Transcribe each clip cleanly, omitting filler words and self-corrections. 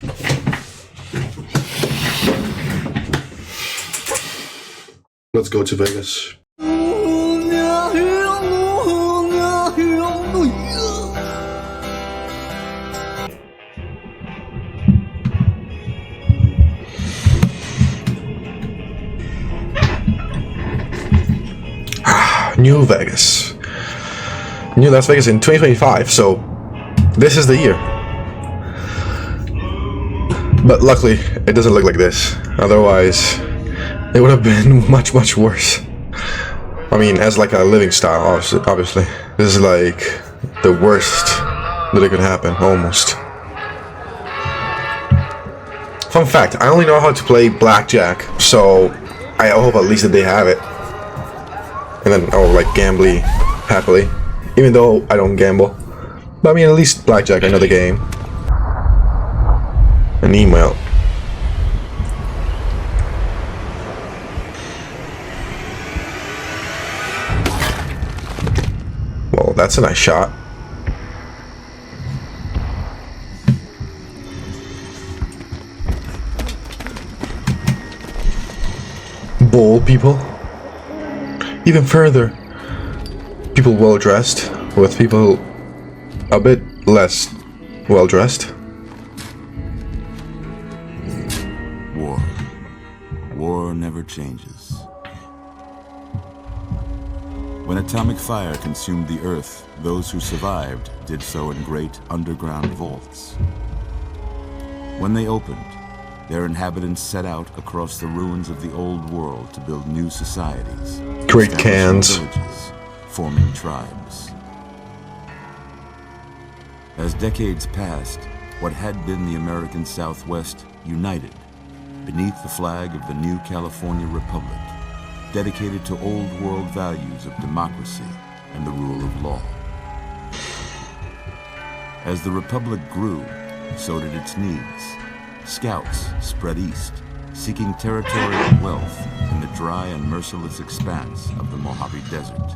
Let's go to Vegas. New Vegas. New Las Vegas in 2025, so this is the year. But luckily, it doesn't look like this. Otherwise, it would have been much worse. I mean, as like a living style, obviously. This is like the worst that it could happen, almost. Fun fact, I only know how to play blackjack, so I hope at least that they have it. And then, like gambly, happily. Even though I don't gamble. But I mean, at least blackjack, I know the game. An email. Well, that's a nice shot. Bold people. Even further, people well dressed with people a bit less well dressed. War never changes. When atomic fire consumed the earth, those who survived did so in great underground vaults. When they opened, their inhabitants set out across the ruins of the old world to build new societies. Great cans. Villages, forming tribes. As decades passed, what had been the American Southwest united beneath the flag of the new California Republic, dedicated to old world values of democracy and the rule of law. As the Republic grew, so did its needs. Scouts spread east, seeking territorial wealth in the dry and merciless expanse of the Mojave Desert.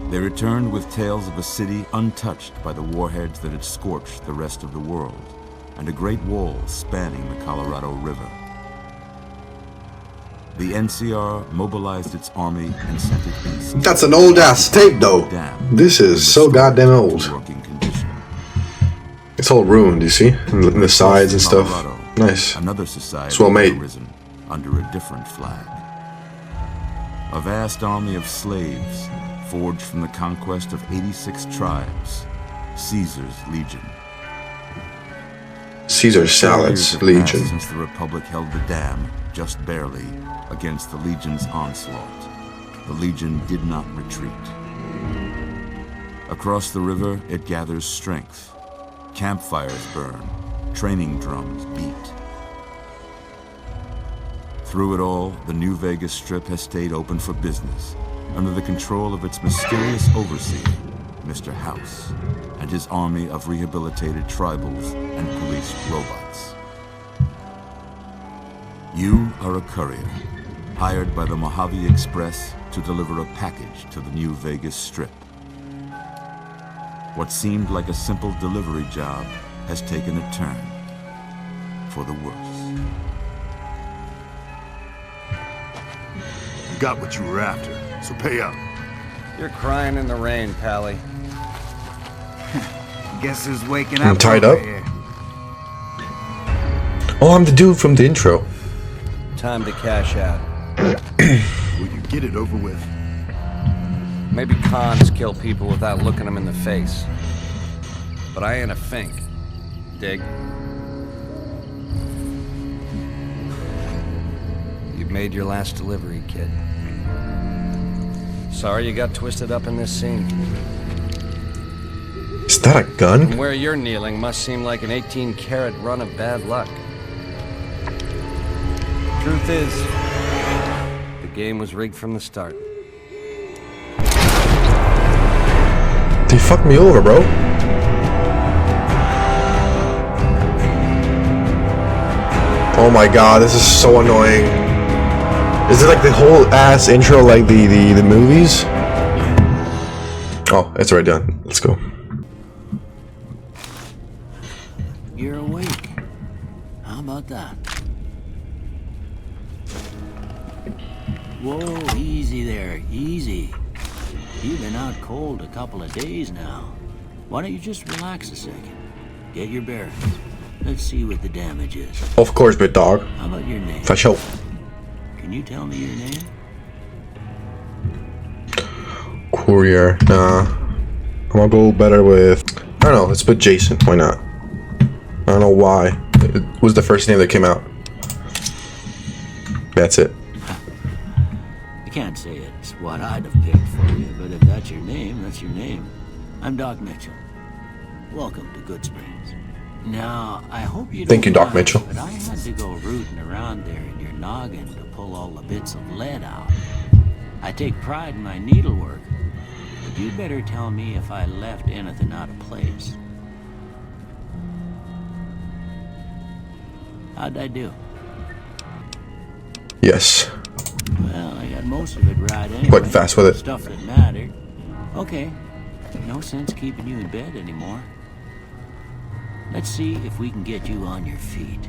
They returned with tales of a city untouched by the warheads that had scorched the rest of the world, and a great wall spanning the Colorado River. The NCR mobilized its army and sent it east. That's an old-ass tape, though. This is so goddamn old. It's all ruined, you see? In the sides and stuff. Nice. Another society it's well made. Risen under a different flag. A vast army of slaves forged from the conquest of 86 tribes. Caesar's Legion. Caesar's Salads Legion. Since the Republic held the dam, just barely, against the Legion's onslaught. The Legion did not retreat. Across the river, it gathers strength. Campfires burn, training drums beat. Through it all, the New Vegas Strip has stayed open for business, under the control of its mysterious overseer, Mr. House, and his army of rehabilitated tribals and police robots. You are a courier, hired by the Mojave Express to deliver a package to the New Vegas Strip. What seemed like a simple delivery job has taken a turn for the worse. You got what you were after, so pay up. You're crying in the rain, Pally. Guess who's waking I'm up tied over up. here? Oh, I'm the dude from the intro. Time to cash out. Will you get it over with? Maybe cons kill people without looking them in the face. But I ain't a fink. Dig? You've made your last delivery, kid. Sorry you got twisted up in this scene. Is that a gun? And where you're kneeling must seem like an 18-carat run of bad luck. Truth is, the game was rigged from the start. They fucked me over, bro. Oh my god, this is so annoying. Is it like the whole ass intro like the movies? Oh, it's already done. Let's go. you're awake. How about that? Whoa, easy there, easy. You've been out cold a couple of days now. Why don't you just relax a second? Get your bearings. Let's see what the damage is. Of course, big dog. How about your name? For sure. Can you tell me your name? Courier. Nah. I'm gonna go better with... I don't know, let's put Jason. Why not? I don't know why. It was the first name that came out. That's it. I can't say it's what I'd have picked for you, but if that's your name, that's your name. I'm Doc Mitchell. Welcome to Good Springs. Now, I hope you don't Thank you, Doc mind, Mitchell. but I had to go rooting around there in your noggin to pull all the bits of lead out. I take pride in my needlework, but you'd better tell me if I left anything out of place. How'd I do? Yes. Well, I got most of it right anyway. Quite fast with it. Stuff that mattered. Okay. No sense keeping you in bed anymore. Let's see if we can get you on your feet.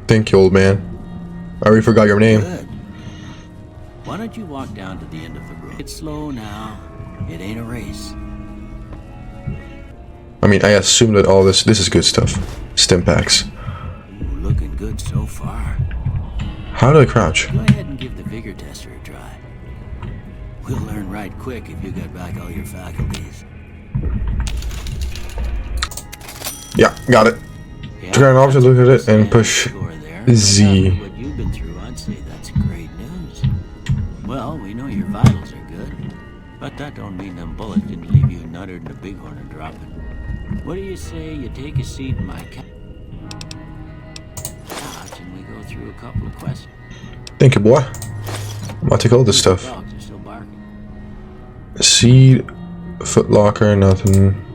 Thank you, old man. I already forgot your name. Good. Why don't you walk down to the end of the room? It's slow now. It ain't a race. I mean, I assume that all this is good stuff. Stim packs. Ooh, looking good so far. How do I crouch? Go ahead and give the vigor tester a try. We'll learn right quick if you got back all your faculties. Yeah, got it. Yeah, Turn off to look at it and push score there. Z. After what you've been through, I'd say that's great news. Well, we know your vitals are good, but that don't mean them bullets didn't leave you nuttered and a bighorn and dropping. What do you say you take a seat in my couch and we go through a couple of questions? Thank you, boy. I'm gonna take all this stuff. Dogs are still barking. Seed, foot locker, nothing.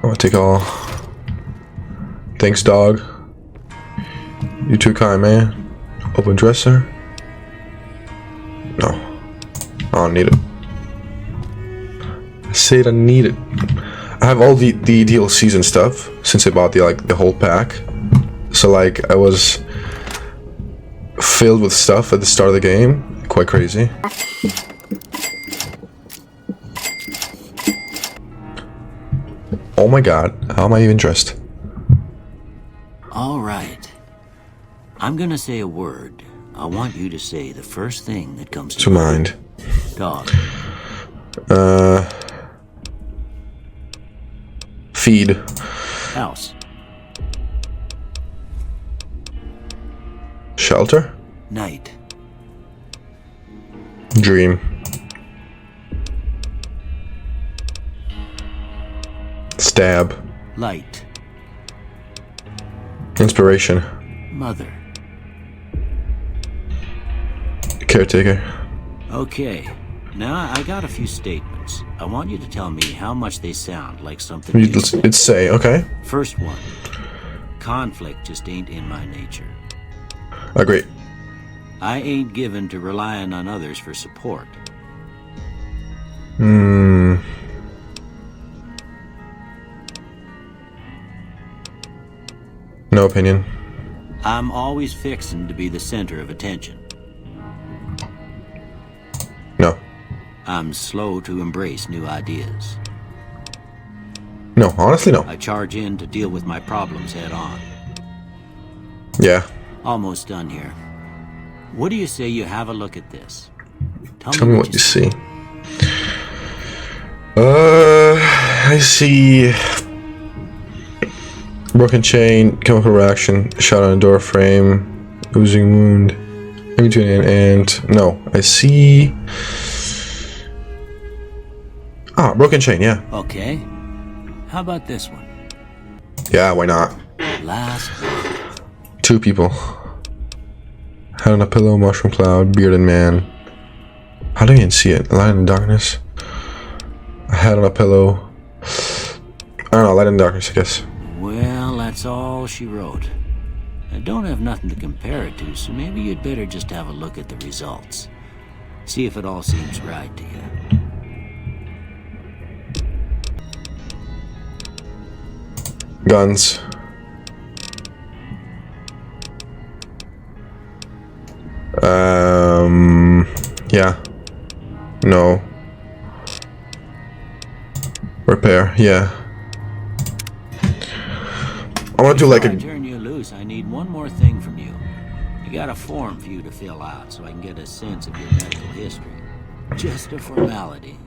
I'm gonna take all. Thanks, dog. You too kind, man. Open dresser. No. I don't need it. I said I need it. I have all the DLCs and stuff since I bought the whole pack. So like I was filled with stuff at the start of the game. Quite crazy. Oh my god, how am I even dressed? All right. I'm gonna say a word. I want you to say the first thing that comes To mind. Dog. Feed. House. Shelter. Night. Dream. Stab. Light. Inspiration. Mother. Caretaker. Okay. Now I got a few statements. I want you to tell me how much they sound like something new. It's say, okay. First one. Conflict just ain't in my nature. Agree. I ain't given to relying on others for support. No opinion. I'm always fixing to be the center of attention. No. I'm slow to embrace new ideas. No, honestly, no. I charge in to deal with my problems head on. Yeah. Almost done here. What do you say you have a look at this? Tell me what you see. I see broken chain, chemical reaction, shot on a door frame, oozing wound, in between and no, I see. Ah, broken chain, yeah. Okay. How about this one? Yeah, why not? Last one. 2 people. Head on a pillow, mushroom cloud, bearded man. How do you even see it? Light in the darkness. A head on a pillow. I don't know, light in the darkness, I guess. Well, that's all she wrote. I don't have nothing to compare it to, so maybe you'd better just have a look at the results. See if it all seems right to you. Guns. Yeah. No. Repair, yeah. I want to do like Before I a... turn you loose, I need one more thing from you. I got a form for you to fill out so I can get a sense of your medical history. Just a formality.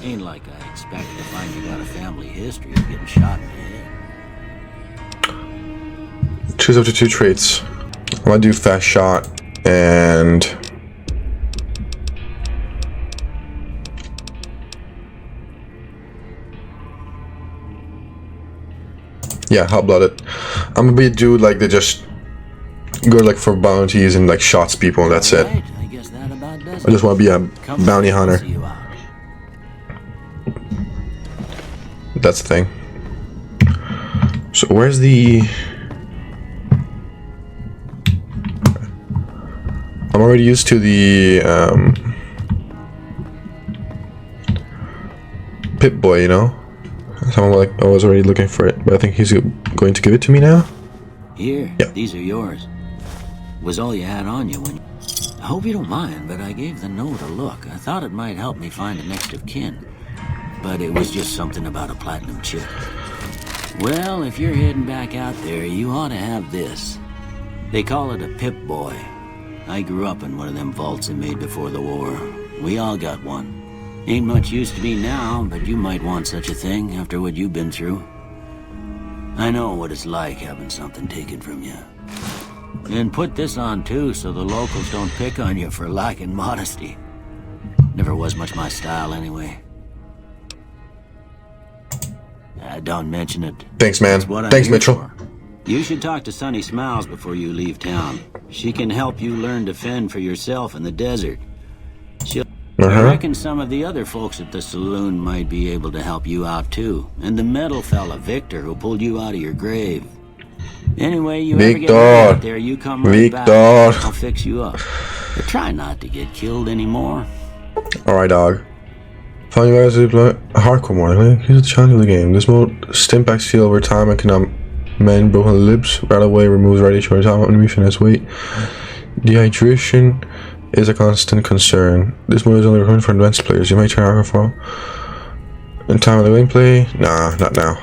Ain't like I expect to find you got a family history of getting shot in the head. Choose up to 2 traits. I'm gonna do fast shot and... yeah, hot-blooded. I'm gonna be a dude like that just go like for bounties and like shots people and that's it. Right, I guess that about does I just want to be a Come bounty on, I'll hunter. see you out. That's the thing. So where's the... I'm already used to the Pip-Boy, you know? So I'm like, I was already looking for it, but I think he's going to give it to me now. Here, Yeah. these are yours. Was all you had on you when... I hope you don't mind, but I gave the note a look. I thought it might help me find a next of kin. But it was just something about a platinum chip. Well, if you're heading back out there, you ought to have this. They call it a Pip-Boy. I grew up in one of them vaults they made before the war. We all got one. Ain't much use to me now, but you might want such a thing after what you've been through. I know what it's like having something taken from you. And put this on too, so the locals don't pick on you for lacking modesty. Never was much my style anyway. Don't mention it. Thanks, man. It's what I'm Thanks, here Mitchell. for. You should talk to Sunny Smiles before you leave town. She can help you learn to fend for yourself in the desert. I reckon some of the other folks at the saloon might be able to help you out too. And the metal fella, Victor, who pulled you out of your grave. Anyway, you ever get out there, you come right back. I'll fix you up. But try not to get killed anymore. Alright, dog. Found you guys to play hardcore mode. Here's the challenge of the game. This mode stimpacks heal over time and can mend broken lips. Right away removes radiation over time animation as weight. Dehydration is a constant concern. This mode is only recommended for advanced players. You might try hardcore for in time of the gameplay. Nah, not now.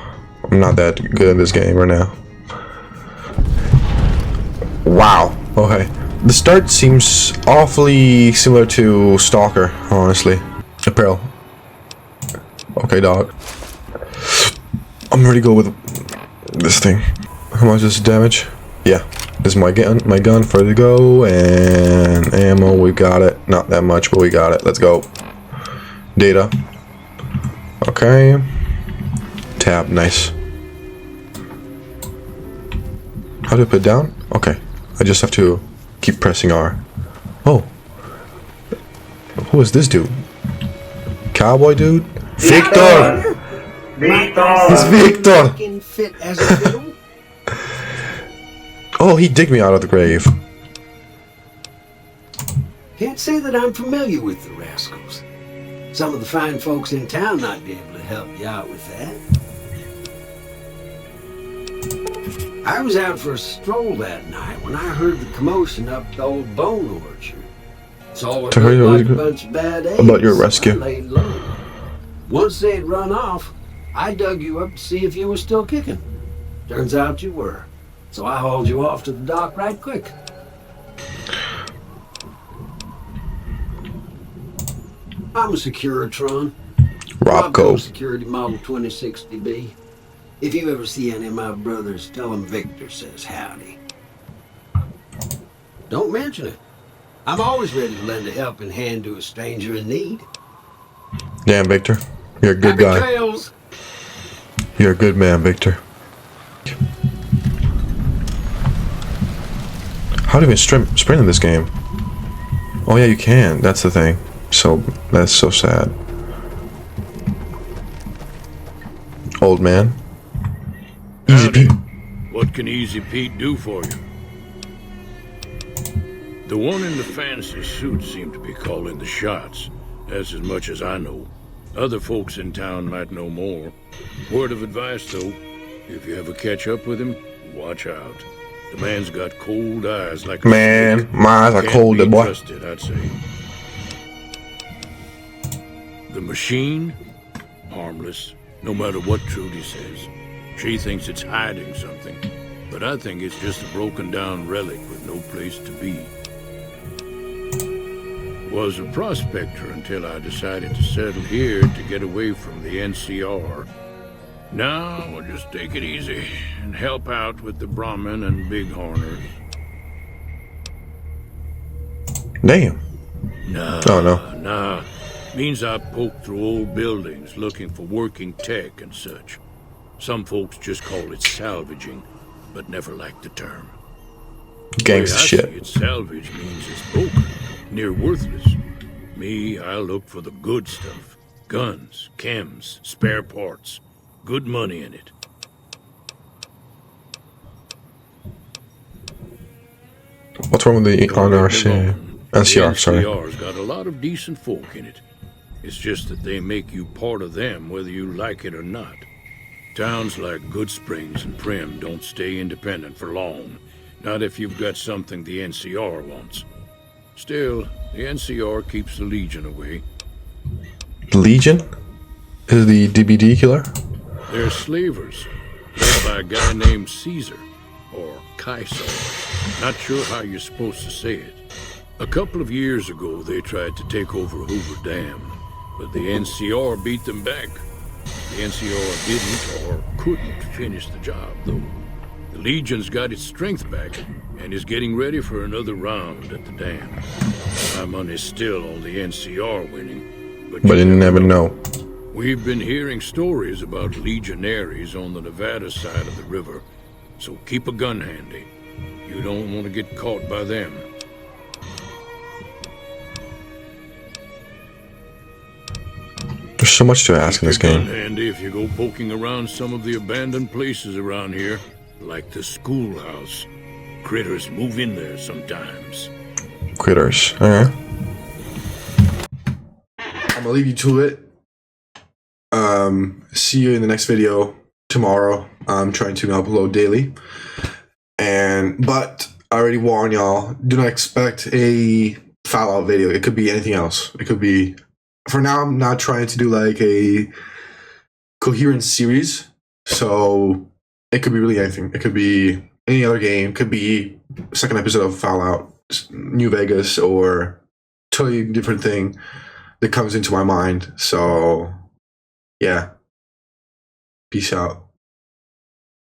I'm not that good at this game right now. Wow. Okay. The start seems awfully similar to Stalker, honestly. Apparel. Okay, dog. I'm ready to go with this thing. How much is the damage? Yeah. This is my gun for the go, and ammo, we got it. Not that much, but we got it. Let's go. Data. Okay. Tab, nice. How do I put it down? Okay. I just have to keep pressing R. Oh. Who is this dude? Cowboy dude? Victor! It's Victor! Fucking fit as a fiddle. Oh, he digged me out of the grave. Can't say that I'm familiar with the rascals. Some of the fine folks in town might be able to help you out with that. I was out for a stroll that night when I heard the commotion up the old bone orchard. Saw what To hear looked like a bunch of bad eggs. about your rescue. I laid low. Once they'd run off, I dug you up to see if you were still kicking. Turns out you were. So I hauled you off to the dock right quick. I'm a Securitron. Robco. Security Model 2060B. If you ever see any of my brothers, tell them Victor says howdy. Don't mention it. I'm always ready to lend a helping hand to a stranger in need. Damn, Victor. You're a good Happy guy. trails. You're a good man, Victor. How do you even sprint in this game? Oh yeah, you can. That's the thing. So, that's so sad. Old man. Easy Howdy. Pete. What can Easy Pete do for you? The one in the fancy suit seemed to be calling the shots. That's as much as I know. Other folks in town might know more. Word of advice, though. If you ever catch up with him, watch out. The man's got cold eyes like a Man, snake. my eyes are Can't cold, be boy. trusted, I'd say. The machine? Harmless, no matter what Trudy says. She thinks it's hiding something, but I think it's just a broken down relic with no place to be. Was a prospector until I decided to settle here to get away from the NCR. Now I'll just take it easy and help out with the Brahmin and Bighorners. Damn. Nah, Oh, no. nah. Means I poke through old buildings looking for working tech and such. Some folks just call it salvaging, but never liked the term. Gangsta Way I shit. see it, salvage means it's broken, near worthless. Me, I look for the good stuff. Guns, chems, spare parts. Good money in it. What's wrong with the Don't get me NRC? wrong, NCR, the sorry. NCR's got a lot of decent folk in it. It's just that they make you part of them whether you like it or not. Towns like Good Springs and Prim don't stay independent for long. Not if you've got something the NCR wants. Still, the NCR keeps the Legion away. The Legion? Is the DBD killer? They're slavers, led by a guy named Caesar, or Kaiser. Not sure how you're supposed to say it. A couple of years ago, they tried to take over Hoover Dam, but the NCR beat them back. The NCR didn't or couldn't finish the job, though. The Legion's got its strength back and is getting ready for another round at the dam. My money's still on the NCR winning, But you never know. We've been hearing stories about legionaries on the Nevada side of the river, so keep a gun handy. You don't want to get caught by them. There's so much to ask in this Keep your gun game. handy if you go poking around some of the abandoned places around here, like the schoolhouse. Critters move in there sometimes. Critters. Alright. I'm gonna leave you to it. See you in the next video tomorrow. I'm trying to upload daily. But I already warned y'all, do not expect a Fallout video. It could be anything else. It could be, for now, I'm not trying to do like a coherent series. So it could be really anything. It could be any other game. It could be second episode of Fallout New Vegas, or totally different thing that comes into my mind. So yeah, peace out.